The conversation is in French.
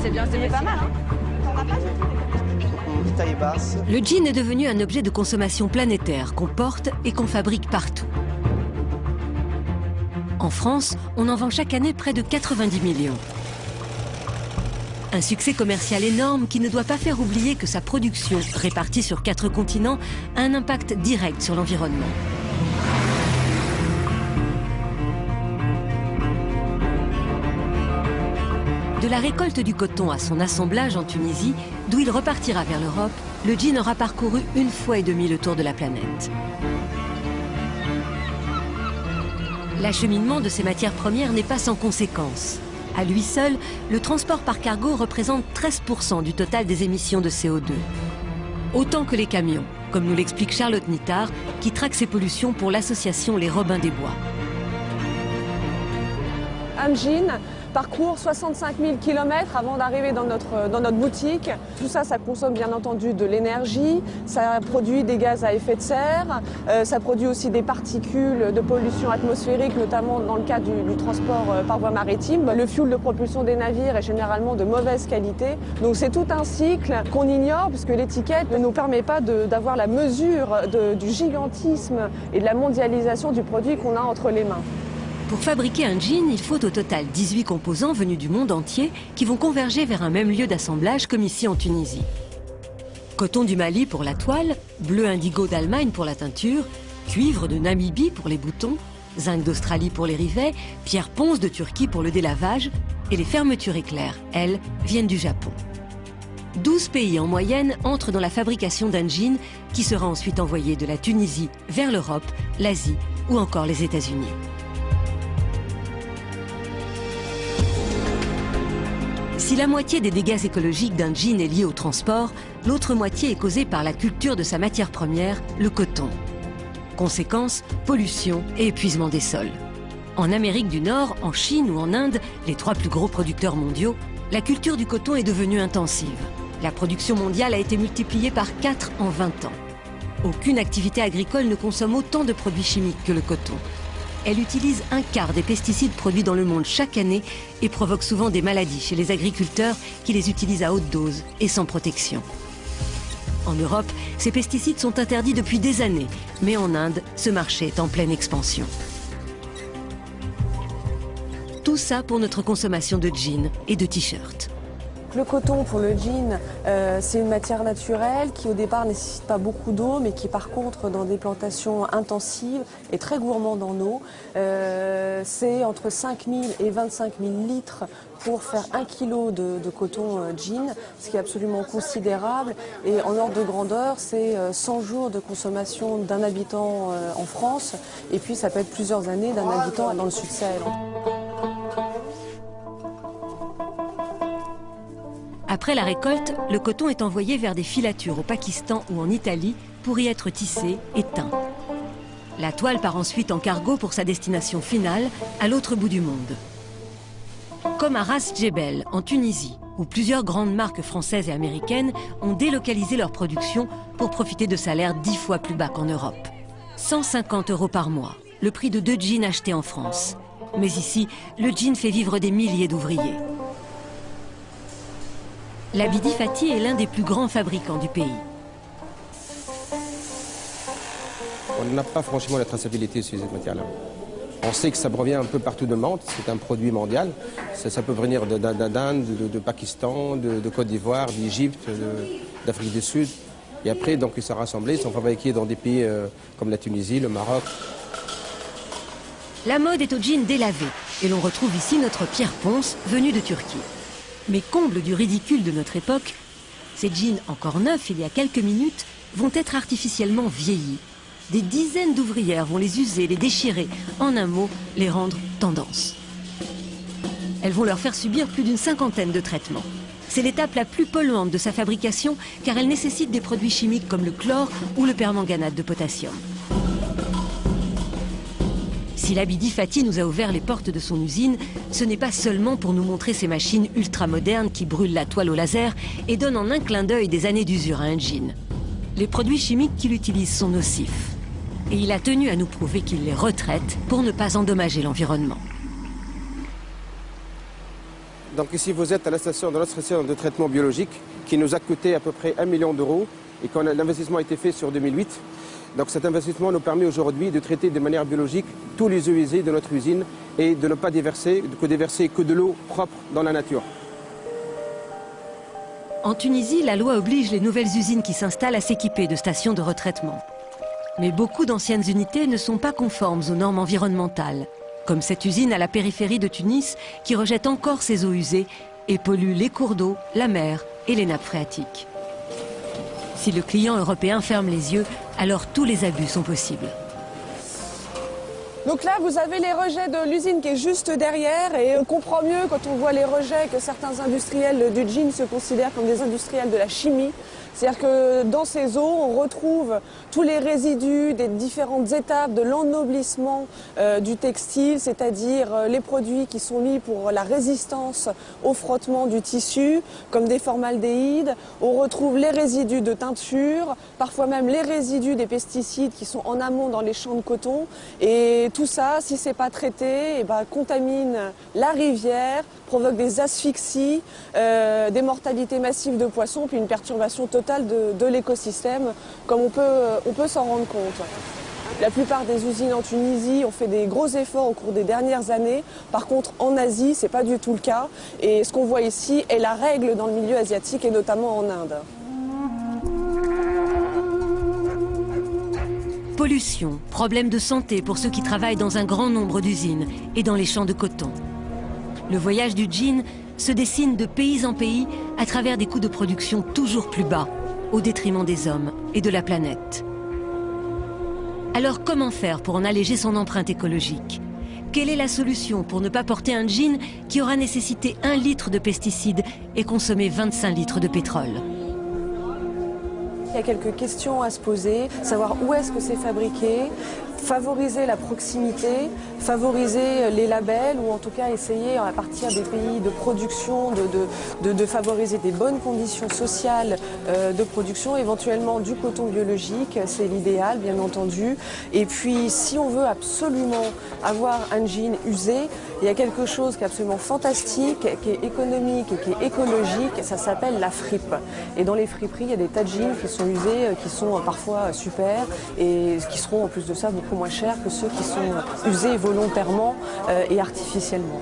c'est bien, c'est pas mal. Hein. T'en as pas Une taille basse. Le jean est devenu un objet de consommation planétaire qu'on porte et qu'on fabrique partout. En France, on en vend chaque année près de 90 millions. Un succès commercial énorme qui ne doit pas faire oublier que sa production, répartie sur 4 continents, a un impact direct sur l'environnement. De la récolte du coton à son assemblage en Tunisie, d'où il repartira vers l'Europe, le jean aura parcouru 1,5 fois le tour de la planète. L'acheminement de ces matières premières n'est pas sans conséquences. À lui seul, le transport par cargo représente 13% du total des émissions de CO2. Autant que les camions, comme nous l'explique Charlotte Nittard, qui traque ces pollutions pour l'association Les Robins des Bois. Un jean parcourt 65 000 km avant d'arriver dans notre boutique. Tout ça, ça consomme bien entendu de l'énergie, ça produit des gaz à effet de serre, ça produit aussi des particules de pollution atmosphérique, notamment dans le cas du transport par voie maritime. Le fuel de propulsion des navires est généralement de mauvaise qualité. Donc c'est tout un cycle qu'on ignore puisque l'étiquette ne nous permet pas d'avoir la mesure du gigantisme et de la mondialisation du produit qu'on a entre les mains. Pour fabriquer un jean, il faut au total 18 composants venus du monde entier qui vont converger vers un même lieu d'assemblage comme ici en Tunisie. Coton du Mali pour la toile, bleu indigo d'Allemagne pour la teinture, cuivre de Namibie pour les boutons, zinc d'Australie pour les rivets, pierre ponce de Turquie pour le délavage et les fermetures éclairs, elles, viennent du Japon. 12 pays en moyenne entrent dans la fabrication d'un jean qui sera ensuite envoyé de la Tunisie vers l'Europe, l'Asie ou encore les États-Unis. Si la moitié des dégâts écologiques d'un jean est liée au transport, l'autre moitié est causée par la culture de sa matière première, le coton. Conséquence, pollution et épuisement des sols. En Amérique du Nord, en Chine ou en Inde, les 3 plus gros producteurs mondiaux, la culture du coton est devenue intensive. La production mondiale a été multipliée par 4 en 20 ans. Aucune activité agricole ne consomme autant de produits chimiques que le coton. Elle utilise 1/4 des pesticides produits dans le monde chaque année et provoque souvent des maladies chez les agriculteurs qui les utilisent à haute dose et sans protection. En Europe, ces pesticides sont interdits depuis des années, mais en Inde, ce marché est en pleine expansion. Tout ça pour notre consommation de jeans et de t-shirts. Le coton pour le jean, c'est une matière naturelle qui au départ ne nécessite pas beaucoup d'eau, mais qui par contre dans des plantations intensives est très gourmand en eau. C'est entre 5 000 et 25 000 litres pour faire 1 kg de coton jean, ce qui est absolument considérable. Et en ordre de grandeur, c'est 100 jours de consommation d'un habitant en France, et puis ça peut être plusieurs années d'un habitant dans le sud Sahel. Après la récolte, le coton est envoyé vers des filatures au Pakistan ou en Italie pour y être tissé et teint. La toile part ensuite en cargo pour sa destination finale, à l'autre bout du monde. Comme à Ras Jebel, en Tunisie, où plusieurs grandes marques françaises et américaines ont délocalisé leur production pour profiter de salaires 10 fois plus bas qu'en Europe. 150 € par mois, le prix de 2 jeans achetés en France. Mais ici, le jean fait vivre des milliers d'ouvriers. Labidi Fati est l'un des plus grands fabricants du pays. On n'a pas franchement la traçabilité sur cette matière-là. On sait que ça provient un peu partout de monde, c'est un produit mondial. Ça peut venir d'Inde, de Pakistan, de Côte d'Ivoire, d'Égypte, d'Afrique du Sud. Et après, donc, ils sont rassemblés, ils sont fabriqués dans des pays comme la Tunisie, le Maroc. La mode est au jean délavé et l'on retrouve ici notre Pierre Ponce, venu de Turquie. Mais comble du ridicule de notre époque, ces jeans encore neufs il y a quelques minutes vont être artificiellement vieillis. Des dizaines d'ouvrières vont les user, les déchirer, en un mot, les rendre tendance. Elles vont leur faire subir plus d'une 50aine de traitements. C'est l'étape la plus polluante de sa fabrication car elle nécessite des produits chimiques comme le chlore ou le permanganate de potassium. Si Labidi Fati nous a ouvert les portes de son usine, ce n'est pas seulement pour nous montrer ces machines ultramodernes qui brûlent la toile au laser et donnent en un clin d'œil des années d'usure à un jean. Les produits chimiques qu'il utilise sont nocifs. Et il a tenu à nous prouver qu'il les retraite pour ne pas endommager l'environnement. Donc ici vous êtes à la station, dans notre station de traitement biologique qui nous a coûté à peu près 1 million d'euros et quand l'investissement a été fait sur 2008. Donc cet investissement nous permet aujourd'hui de traiter de manière biologique tous les eaux usées de notre usine et de ne pas déverser que de l'eau propre dans la nature. En Tunisie, la loi oblige les nouvelles usines qui s'installent à s'équiper de stations de retraitement. Mais beaucoup d'anciennes unités ne sont pas conformes aux normes environnementales, comme cette usine à la périphérie de Tunis qui rejette encore ses eaux usées et pollue les cours d'eau, la mer et les nappes phréatiques. Si le client européen ferme les yeux, alors tous les abus sont possibles. Donc là, vous avez les rejets de l'usine qui est juste derrière et on comprend mieux quand on voit les rejets que certains industriels du gin se considèrent comme des industriels de la chimie. C'est-à-dire que dans ces eaux, on retrouve tous les résidus des différentes étapes de l'ennoblissement du textile, c'est-à-dire les produits qui sont mis pour la résistance au frottement du tissu, comme des formaldéhydes. On retrouve les résidus de teinture, parfois même les résidus des pesticides qui sont en amont dans les champs de coton. Et tout ça, si c'est pas traité, contamine la rivière, provoque des asphyxies, des mortalités massives de poissons, puis une perturbation totale de l'écosystème, comme on peut s'en rendre compte. La plupart des usines en Tunisie ont fait des gros efforts au cours des dernières années. Par contre, en Asie, c'est pas du tout le cas. Et ce qu'on voit ici est la règle dans le milieu asiatique et notamment en Inde. Pollution, problèmes de santé pour ceux qui travaillent dans un grand nombre d'usines et dans les champs de coton. Le voyage du gin se dessine de pays en pays à travers des coûts de production toujours plus bas, au détriment des hommes et de la planète. Alors comment faire pour en alléger son empreinte écologique? Quelle est la solution pour ne pas porter un gin qui aura nécessité 1 litre de pesticides et consommé 25 litres de pétrole? Il y a quelques questions à se poser, savoir où est-ce que c'est fabriqué, favoriser la proximité, favoriser les labels ou en tout cas essayer à partir des pays de production de favoriser des bonnes conditions sociales de production, éventuellement du coton biologique, c'est l'idéal bien entendu. Et puis si on veut absolument avoir un jean usé, il y a quelque chose qui est absolument fantastique, qui est économique et qui est écologique, ça s'appelle la fripe. Et dans les friperies, il y a des tas de jeans qui sont usés, qui sont parfois super et qui seront en plus de ça beaucoup moins chers que ceux qui sont usés volontairement et artificiellement.